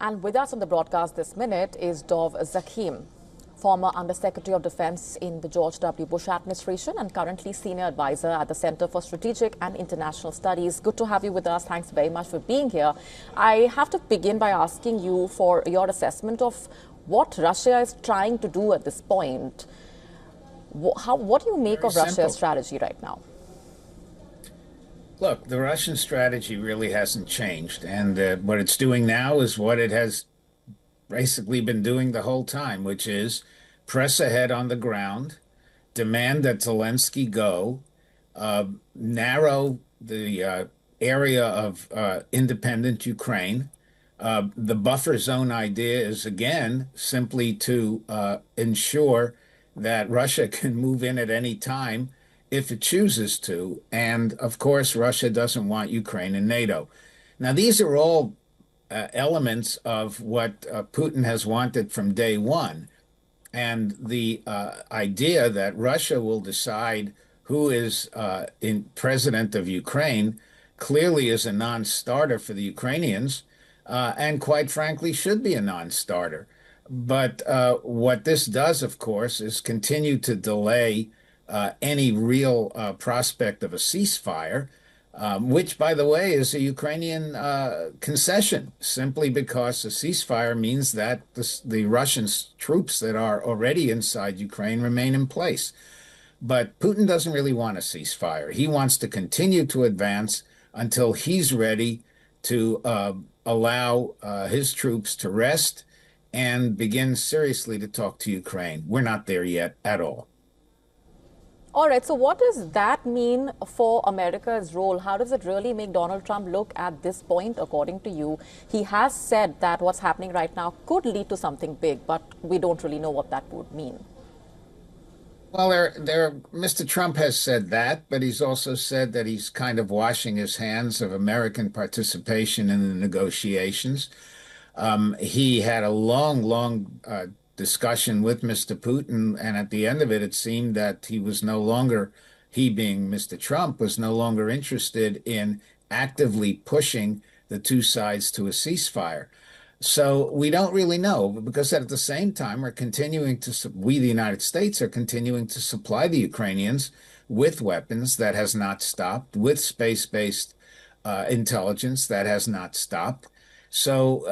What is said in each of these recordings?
And with us on the broadcast this minute is Dov Zakim, former Undersecretary of Defense in the George W. Bush administration and currently Senior Advisor at the Center for Strategic and International Studies. Good to have you with us. Thanks very much for being here. I have to begin by asking you for your assessment of what Russia is trying to do at this point. What do you make of Russia's strategy right now? Look, the Russian strategy really hasn't changed. And what it's doing now is what it has basically been doing the whole time, which is press ahead on the ground, demand that Zelensky go, narrow the area of independent Ukraine. The buffer zone idea is, again, simply to ensure that Russia can move in at any time if it chooses to. And of course, Russia doesn't want Ukraine in NATO. Now, these are all elements of what Putin has wanted from day one. And the idea that Russia will decide who is president of Ukraine clearly is a non-starter for the Ukrainians, and quite frankly, should be a non-starter. But what this does, of course, is continue to delay any real prospect of a ceasefire, which, by the way, is a Ukrainian concession, simply because a ceasefire means that the Russian troops that are already inside Ukraine remain in place. But Putin doesn't really want a ceasefire. He wants to continue to advance until he's ready to allow his troops to rest and begin seriously to talk to Ukraine. We're not there yet at all. All right, so what does that mean for America's role? How does it really make Donald Trump look at this point, according to you? He has said that what's happening right now could lead to something big, but we don't really know what that would mean. Well, Mr. Trump has said that, but he's also said that he's kind of washing his hands of American participation in the negotiations. He had a long discussion with Mr. Putin, and at the end of it, it seemed that he being Mr. Trump, was no longer interested in actively pushing the two sides to a ceasefire. So we don't really know, because at the same time, we, the United States, are continuing to supply the Ukrainians with weapons that has not stopped, with space-based intelligence that has not stopped. So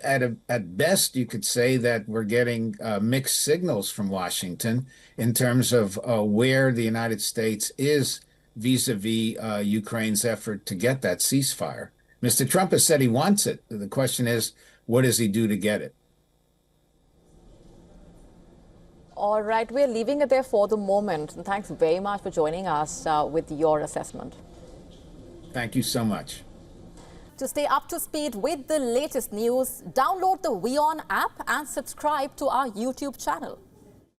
at best, you could say that we're getting mixed signals from Washington in terms of where the United States is vis-a-vis Ukraine's effort to get that ceasefire. Mr. Trump has said he wants it. The question is, what does he do to get it? All right, we're leaving it there for the moment. And thanks very much for joining us with your assessment. Thank you so much. To stay up to speed with the latest news, download the WION app and subscribe to our YouTube channel.